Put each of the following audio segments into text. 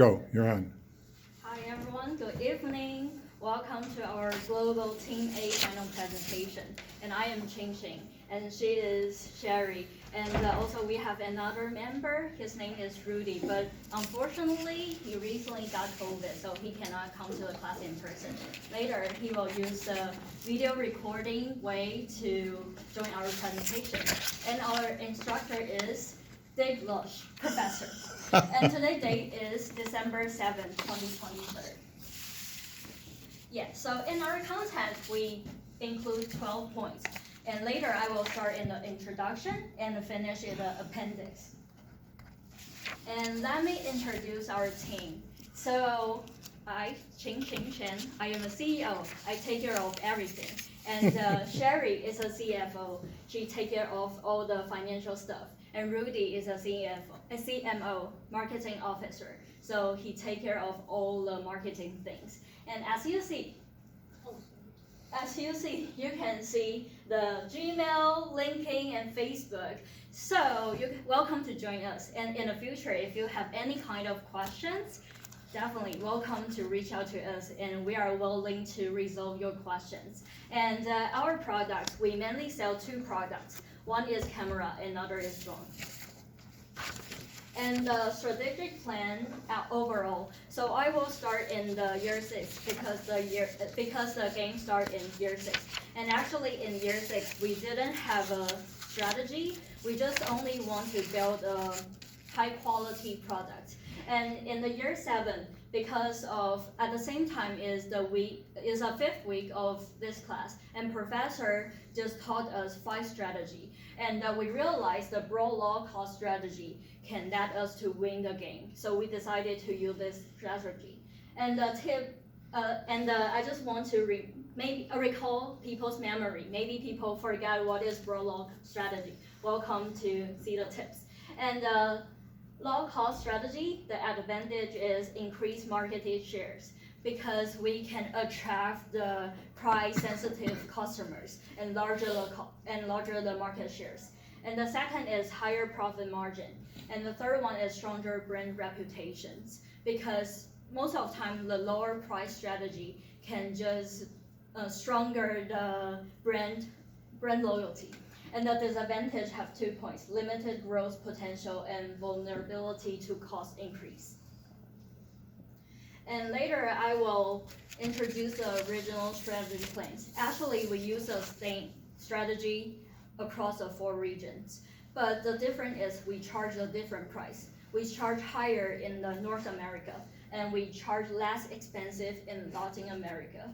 Go, you're on. Hi everyone, good evening. Welcome to our Global Team A final presentation. And I am Ching Ching, and she is Sherry. And also we have another member, his name is Rudy, but unfortunately he recently got COVID, so he cannot come to the class in person. Later he will use the video recording way to join our presentation. And our instructor is Dave Lush, professor. And today's date is December 7th, 2023. Yeah, so in our content, we include 12 points. And later I will start in the introduction and finish in the appendix. And let me introduce our team. So I, Ching Chen, I am a CEO. I take care of everything. And Sherry is a CFO. She takes care of all the financial stuff. And Rudy is a CMO, marketing officer. So he takes care of all the marketing things. And as you see, you can see the Gmail, LinkedIn, and Facebook. So you're welcome to join us. And in the future, if you have any kind of questions, definitely welcome to reach out to us, and we are willing to resolve your questions. And our products, we mainly sell two products. One is camera, another is drone. And the strategic plan overall. So I will start in the year 6 because the game starts in year 6. And actually in year 6 we didn't have a strategy. We just only want to build a high quality product. And in the year 7, because of at the same time is a 5th week of this class, and professor just taught us 5 strategy, and we realized the broad low cost strategy can let us to win the game. So we decided to use this strategy. And the tip, I just want to recall people's memory. Maybe people forget what is broad low strategy. Welcome to see the tips. And low cost strategy, the advantage is increased market shares because we can attract the price sensitive customers and larger the market shares. And the second is higher profit margin. And the third one is stronger brand reputations, because most of the time the lower price strategy can just stronger the brand loyalty. And the disadvantage have 2 points: limited growth potential and vulnerability to cost increase. And later I will introduce the original strategy plans. Actually, we use the same strategy across the 4 regions, but the difference is we charge a different price. We charge higher in the North America, and we charge less expensive in Latin America.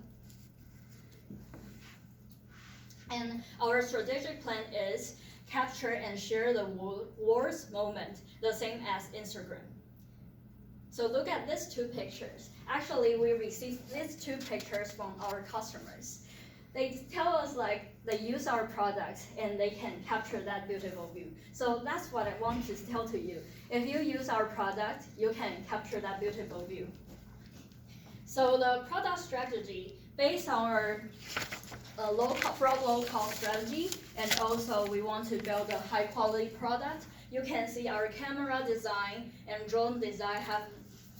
And our strategic plan is capture and share the world's moment, the same as Instagram. So look at these 2 pictures. Actually, we received these 2 pictures from our customers. They tell us like they use our products and they can capture that beautiful view. So that's what I want to tell to you. If you use our product, you can capture that beautiful view. So the product strategy based on our low cost strategy, and also we want to build a high quality product. You can see our camera design and drone design have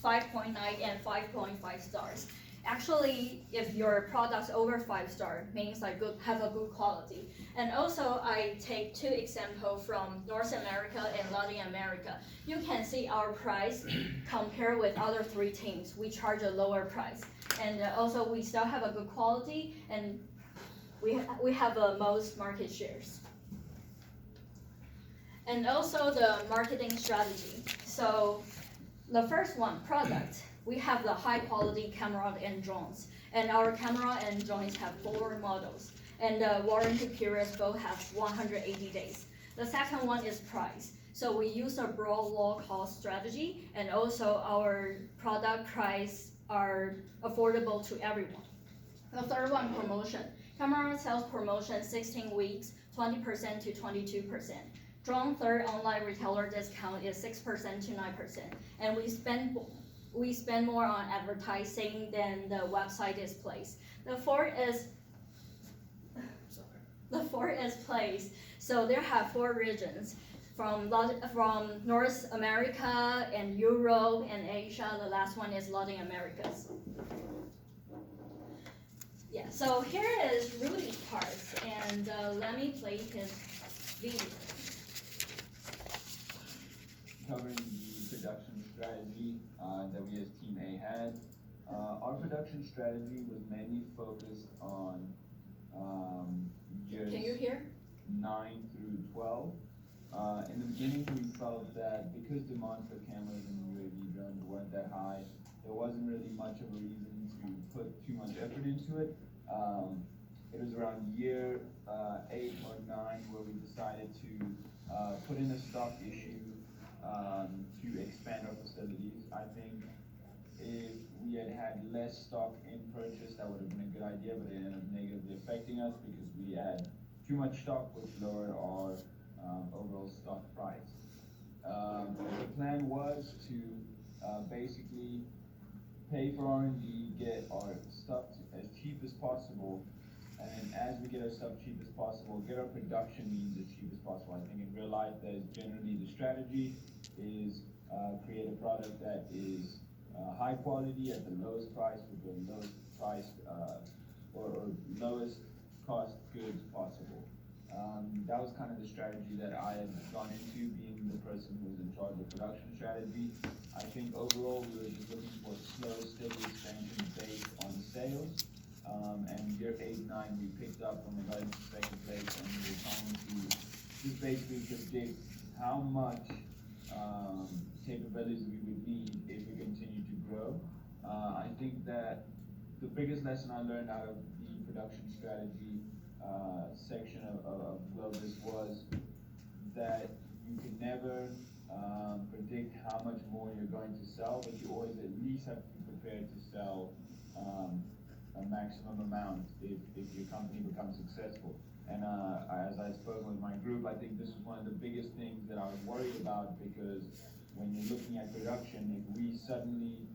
5.9 and 5.5 stars. Actually, if your product's over 5 star, means like have a good quality. And also I take 2 examples from North America and Latin America. You can see our price compared with other 3 teams. We charge a lower price. And also we still have a good quality, and we have the most market shares. And also the marketing strategy. So the first one, product. We have the high quality camera and drones. And our camera and drones have 4 models. And the warranty periods both have 180 days. The second one is price. So we use a broad low cost strategy, and also our product price are affordable to everyone. The third one, promotion. Camera sales promotion 16 weeks, 20% to 22%. Drone third online retailer discount is 6% to 9%. And we spend more on advertising than the website displays. The fourth is place. So there have 4 regions. from North America and Europe and Asia. The last one is Latin Americas. Yeah, so here is Rudy's parts, and let me play his video. Covering the production strategy that we as Team A had. Our production strategy was mainly focused on years Can you hear? 9 through 12. In the beginning, we felt that because demand for cameras and UAV drones weren't that high, there wasn't really much of a reason to put too much effort into it. It was around year 8 or 9 where we decided to put in a stock issue to expand our facilities. I think if we had had less stock in purchase, that would have been a good idea, but it ended up negatively affecting us because we had too much stock, which lowered our overall stock price. The plan was to basically pay for R&D, get our stuff as cheap as possible, and then as we get our stuff cheap as possible, get our production means as cheap as possible. I think in real life that is generally the strategy, is create a product that is high quality at the lowest price with the lowest price or lowest cost goods possible. That was kind of the strategy that I had gone into, being the person who was in charge of production strategy. I think overall we were just looking for slow, steady expansion based on sales. And year 8, 9 we picked up and we got into second place, and we were trying to just basically predict how much capabilities we would need if we continue to grow. I think that the biggest lesson I learned out of the production strategy section of Globus was that you can never predict how much more you're going to sell, but you always at least have to be prepared to sell a maximum amount if your company becomes successful. And as I spoke with my group, I think this was one of the biggest things that I was worried about, because when you're looking at production, if we suddenly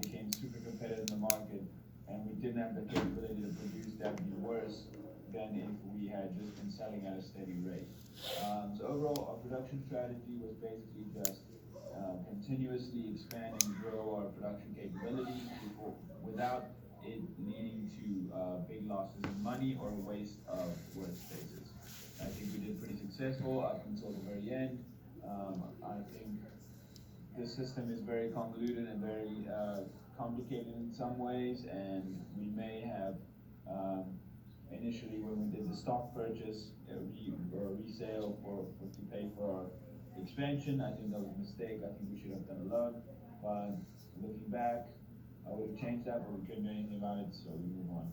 became super competitive in the market and we didn't have the capability to produce, that would be worse than if we had just been selling at a steady rate. So overall, our production strategy was basically just continuously expand and grow our production capabilities without it leading to big losses in money or a waste of workspaces. I think we did pretty successful up until the very end. I think the system is very convoluted and very complicated in some ways, and we may have initially, when we did the stock purchase or resale to pay for our expansion, I think that was a mistake. I think we should have done a lot, but looking back, I would have changed that, but we couldn't do anything about it, so we move on.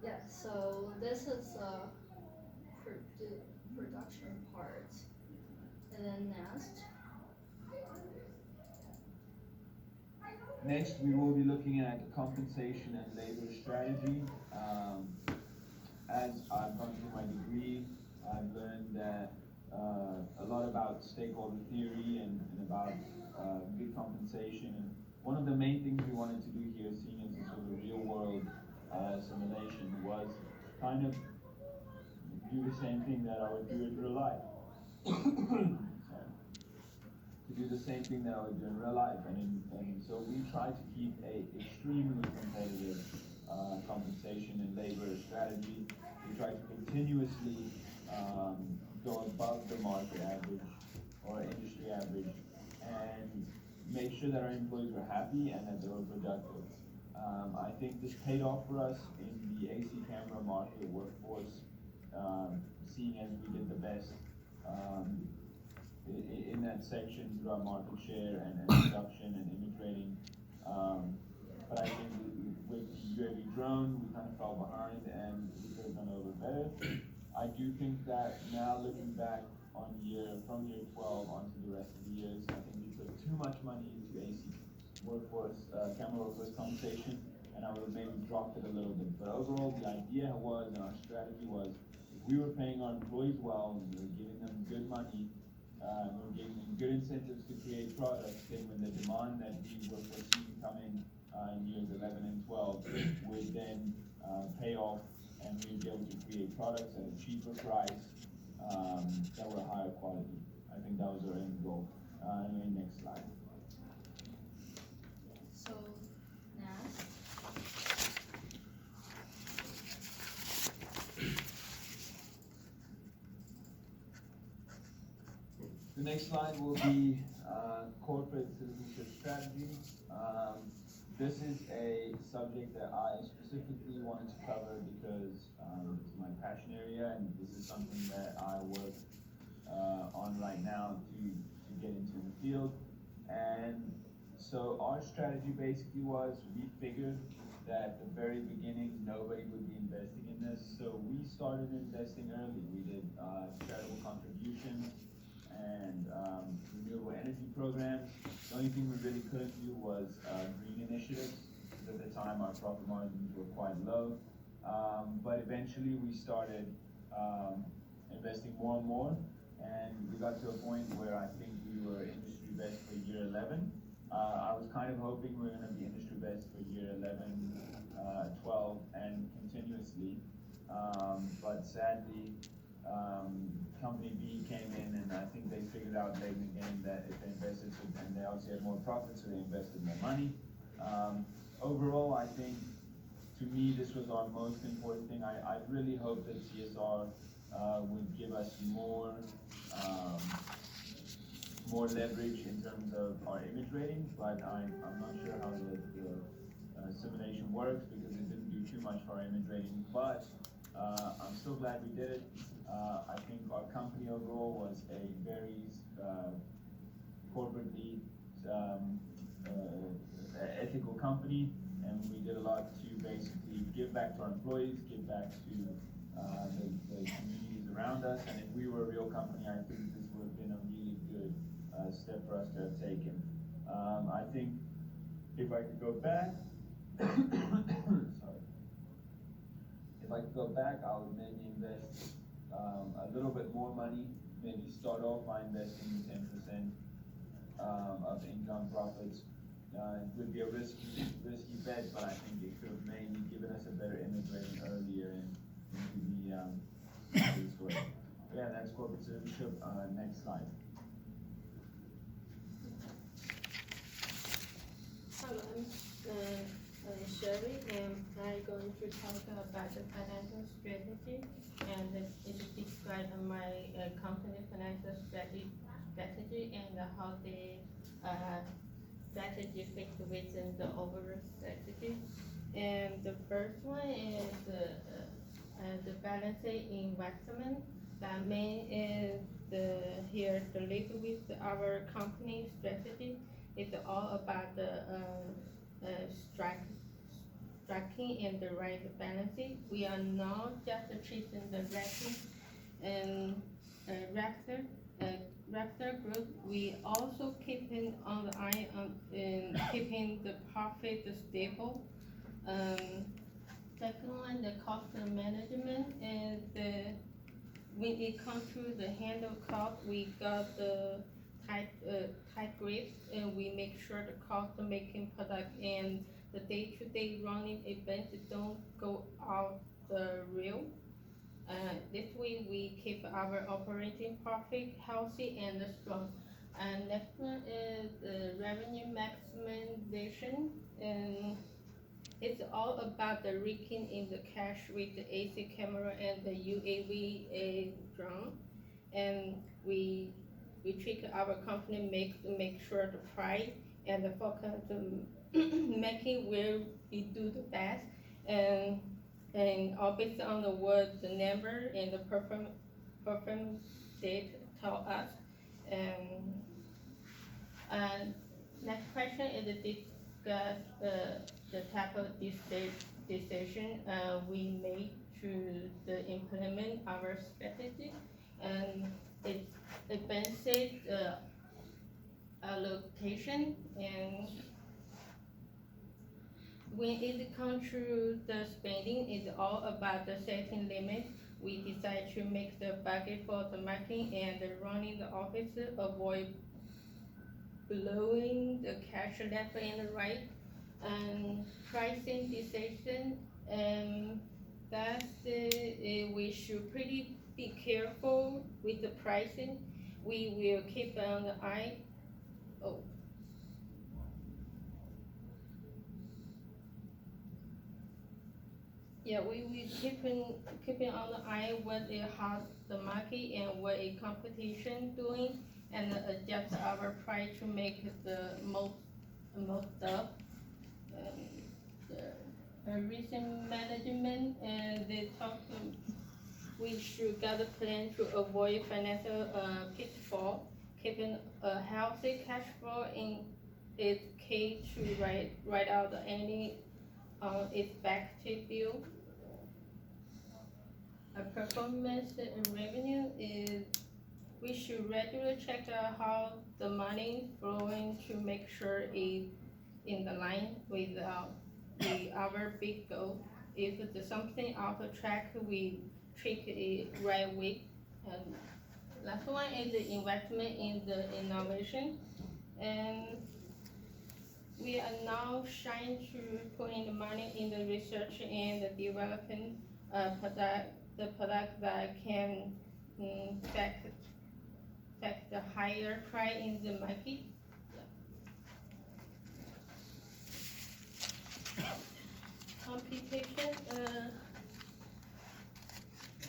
Yeah, so this is production part. And then Next, we will be looking at compensation and labor strategy. As I've gone through my degree, I've learned that a lot about stakeholder theory and about good compensation. And one of the main things we wanted to do here, seeing as a sort of real world simulation, was kind of do the same thing that I would do in real life. To do the same thing that I would do in real life, and so we try to keep a extremely competitive compensation and labor strategy. We try to continuously go above the market average or industry average, and make sure that our employees were happy and that they were productive. I think this paid off for us in the AC camera market workforce, seeing as we did the best in that section through our market share and production and image rating. But I think with UAV drone, we kind of fell behind and we could have done a little bit better. I do think that now looking back on from year 12 onto the rest of the years, I think we put too much money into AC workforce, camera workforce compensation, and I would have maybe dropped it a little bit. But overall, the idea was, and our strategy was, if we were paying our employees well, and we were giving them good money, we were giving them good incentives to create products, then when the demand that we were foreseeing coming in years 11 and 12 would then pay off, and we'd be able to create products at a cheaper price that were higher quality. I think that was our end goal. Anyway, next slide. So next. The next slide will be corporate citizenship strategy. This is a subject that I specifically wanted to cover because it's my passion area, and this is something that I work on right now to get into the field. And so our strategy basically was we figured that at the very beginning nobody would be investing in this, so we started investing early. We did charitable contributions and renewable energy programs. The only thing we really couldn't do was green initiatives, because at the time our profit margins were quite low. But eventually we started investing more and more, and we got to a point where I think we were industry best for year 11. I was kind of hoping we were going to be industry best for year 11, 12, and continuously. But sadly, company B came in, and I think they figured out late in the game that if they invested, and they obviously had more profits, so they invested more money. Overall, I think, to me, this was our most important thing. I really hope that CSR would give us more leverage in terms of our image rating, but I'm not sure how the simulation works, because it didn't do too much for our image rating, but I'm still glad we did it. I think our company overall was a very corporately ethical company, and we did a lot to basically give back to our employees, give back to the communities around us, and if we were a real company, I think this would have been a really good step for us to have taken. I think if I could go back, sorry. If I could go back, I would maybe invest a little bit more money, maybe start off by investing 10% of income profits. It would be a risky bet, but I think it could have maybe given us a better image rating earlier into the story. Yeah, that's corporate citizenship. Next slide. Hello, I'm Sherry, and I'm going to talk about the financial strategy, and it describes my company financial strategy and how the strategy fits within the overall strategy. And the first one is the balancing investment. That main is here to live with our company strategy. It's all about the striking and the right balancing. We are not just chasing the ranking and Raptor Group. We also keeping on the eye on in keeping the profit stable. Second one, the cost management, and when it comes to the handle cost, we got the tight grip, and we make sure the cost of making product and the day-to-day running events don't go off the rail. This way we keep our operating profit healthy and strong. And next one is the revenue maximization, and it's all about the raking in the cash with the AC camera and the UAV drone. And we trick our company make sure the price and the focus to making where we do the best, and all based on the word, the number and the performance data tell us. And next question is to discuss the type of decision we made to implement our strategy, and it benefits allocation. And when it comes to the spending, it's all about the setting limit. We decide to make the budget for the marketing and the running the office, avoid blowing the cash left and right, and pricing decision. And that's we should pretty be careful with the pricing. We will keep an eye. Oh. Yeah, we keeping on the eye what it has the market and what a competition doing, and adjust our price to make it the most up. The recent management and they talk we should get a plan to avoid financial pitfall. Keeping a healthy cash flow in is key to write out any expected bill. A performance and revenue is we should regularly check out how the money flowing to make sure it in the line with our big goal. If there's something out of track, we treat it right way. And last one is the investment in the innovation, and we are now trying to put in the money in the research and the developing the product that can affect the higher price in the market. Competition,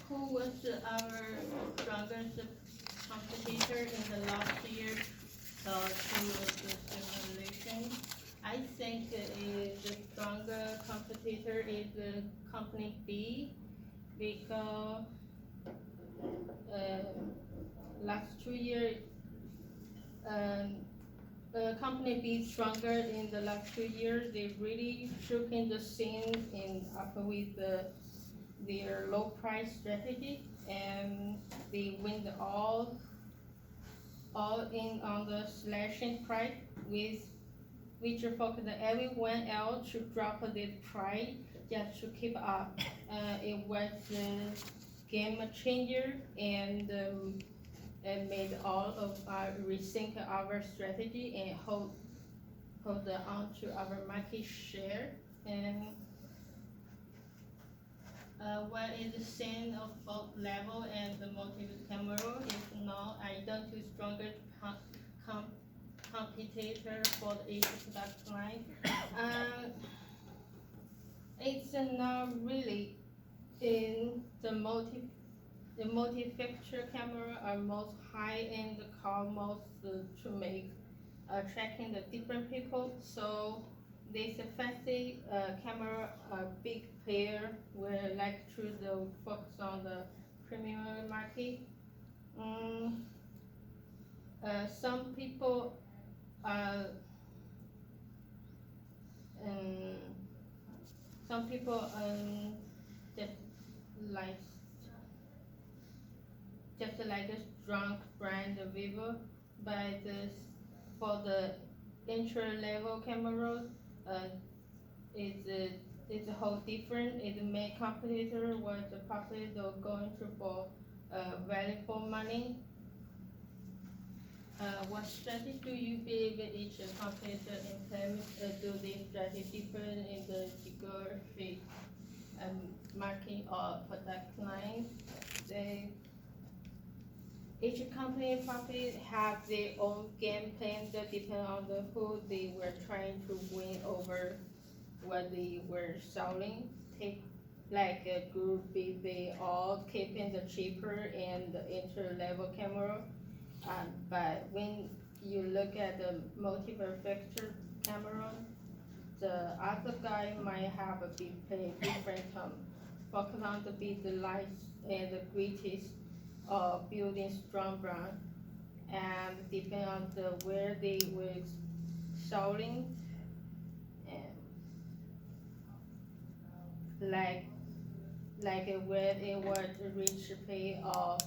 who was our strongest competitor in the last year to the simulation? I think the stronger competitor is the company B because last 2 years company be stronger in the last 2 years. They really shook in the scene in up with their low price strategy, and they went all in on the slashing price with which focused everyone else to drop their price just to keep up. It was a game changer and made all of our rethink our strategy and hold on to our market share. And what is the sense of both level and the motive camera? If not, I don't do stronger competitor for each product line. It's not really in the motive. The multi-feature camera are most high in the car most to make tracking the different people. So this fancy camera big player will like to focus on the premium market. Some people um, just like a strong brand Vivo, but for the entry level cameras, it's a whole different. It's a main competitor was probably they're going to for value for money. What strategy do you believe each competitor implement? Do they strategy different in the geographic market or product line? Each company probably have their own game plan that depend on who they were trying to win over, what they were selling. Take like a group B, they all keeping the cheaper and the entry level camera. But when you look at the multi-reflector camera, the other guy might have a big play different focus on the lights and the greatest building strong brand, and depend on where they were selling, and where they were reach pay or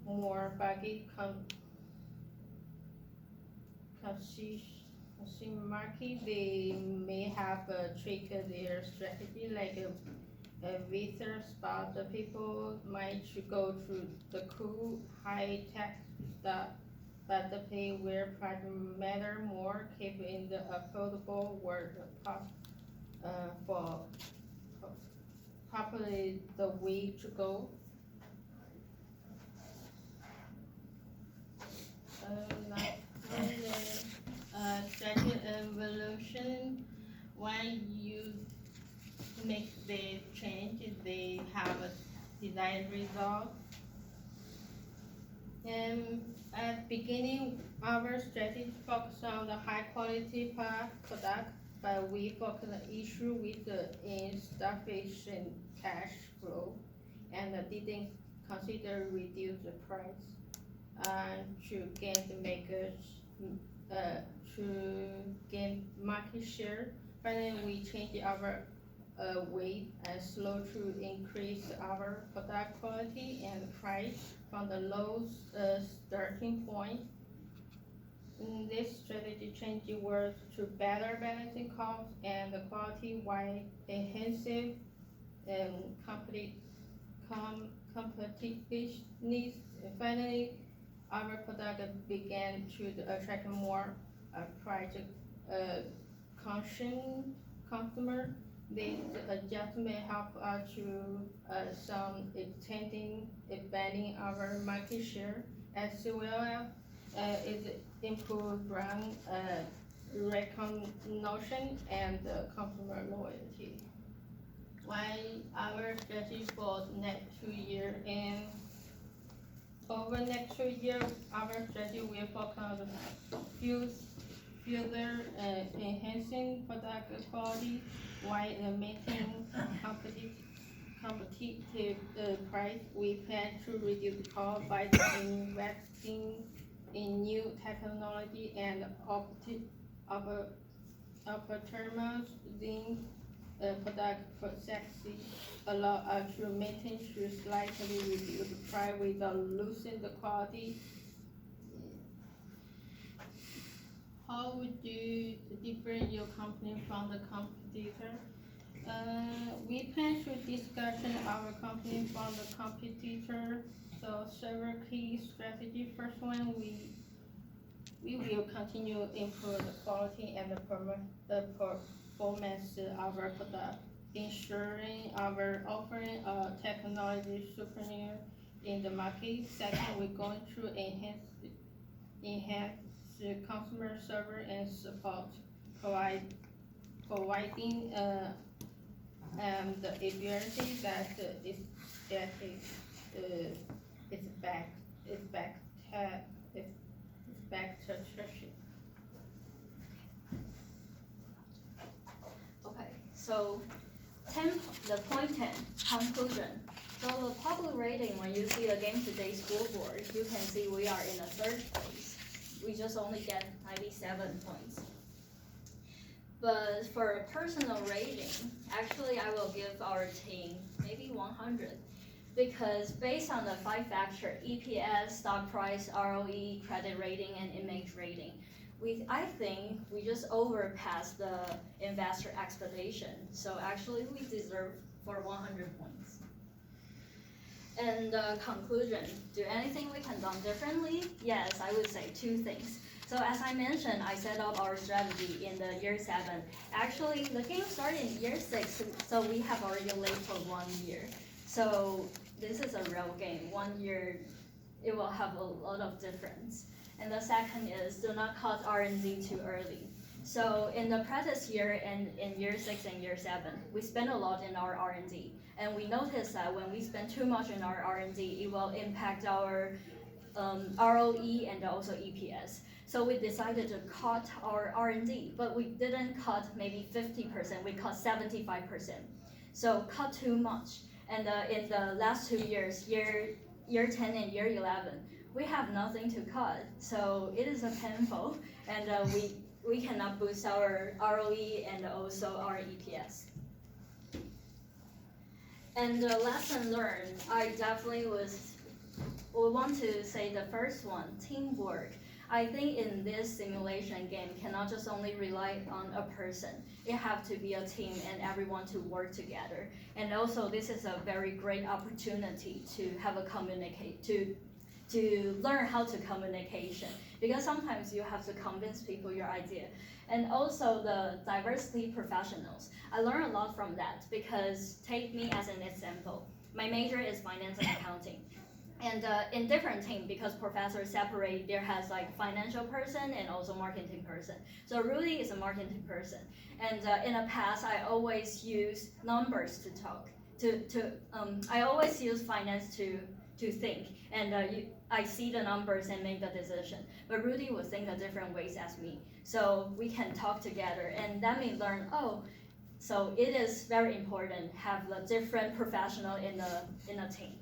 more baggy consumer market, they may have trick their strategy like a visitor spot. The people might go to the cool high tech stuff, but the pay where price matter more, keep in the affordable word for probably the way to go. Like for the strategy evolution, when you make the change, they have a desired result. And at beginning, our strategy focus on the high quality product, but we focus on issue with the insufficient cash flow and didn't consider reduce the price to gain the makers to gain market share. Finally, we changed our weight and slow to increase our product quality and price from the low starting point. This strategy change was to better balancing cost and the quality while enhancing complete competitiveness. Finally, our product began to attract more project conscious customer. This adjustment helped us to some extending expanding our market share as well as it improved brand recognition and customer loyalty. While our strategy for next 2 years and over next 2 years, our strategy will focus on the further enhancing product quality while maintaining competitive price. We plan to reduce cost by investing in new technology and optimizing product processes allow us to maintain to slightly reduce the price without losing the quality. How would you differ your company from the competitor? We plan to discussion our company from the competitor. So several key strategy. First one, we will continue improve the quality and the performance of our product, ensuring our offering a technology superior in the market. Second, we're going to enhance the customer service and support, providing the ability that is back to church. Okay, so the point 10, conclusion. So the public rating, when you see the Game Today scoreboard, you can see we are in the third place. We just only get 97 points. But for a personal rating, actually I will give our team maybe 100. Because based on the 5 factor, EPS, stock price, ROE, credit rating, and image rating, I think we just overpassed the investor expectation. So actually we deserve for 100 points. And conclusion, do anything we can done differently? Yes, I would say 2 things. So as I mentioned, I set up our strategy in the year 7. Actually, the game started in year 6, so we have already late for 1 year. So this is a real game. 1 year, it will have a lot of difference. And the second is do not cut R&D too early. So in the previous year and in year 6 and year 7, we spent a lot in our R&D. And we noticed that when we spend too much in our R&D, it will impact our ROE and also EPS. So we decided to cut our R&D, but we didn't cut maybe 50%, we cut 75%. So cut too much. And in the last 2 years, year 10 and year 11, we have nothing to cut. So it is a painful, and we cannot boost our ROE and also our EPS. And the lesson learned, I definitely would want to say the first one, teamwork. I think in this simulation game cannot just only rely on a person. It have to be a team and everyone to work together. And also this is a very great opportunity to have a to learn how to communication, because sometimes you have to convince people your idea. And also the diversity professionals. I learned a lot from that, because take me as an example. My major is finance and accounting. And in different team, because professors separate, there has like financial person and also marketing person. So Rudy is a marketing person. And in the past, I always use numbers to talk. I always use finance to think. And I see the numbers and make the decision. But Rudy will think a different ways as me. So we can talk together and let me learn, oh, so it is very important have the different professional in a team.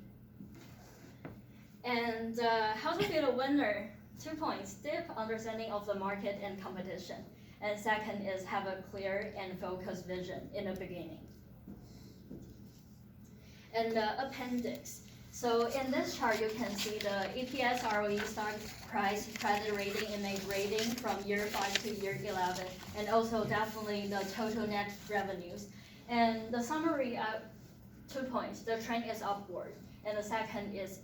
And how to be a winner? 2 points, deep understanding of the market and competition. And second is have a clear and focused vision in the beginning. And the appendix. So in this chart, you can see the EPS, ROE, stock price, credit rating, image rating from year 5 to year 11, and also definitely the total net revenues. And the summary, 2 points, the trend is upward, and the second is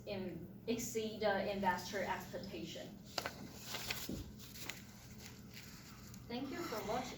exceed the investor expectation. Thank you for watching.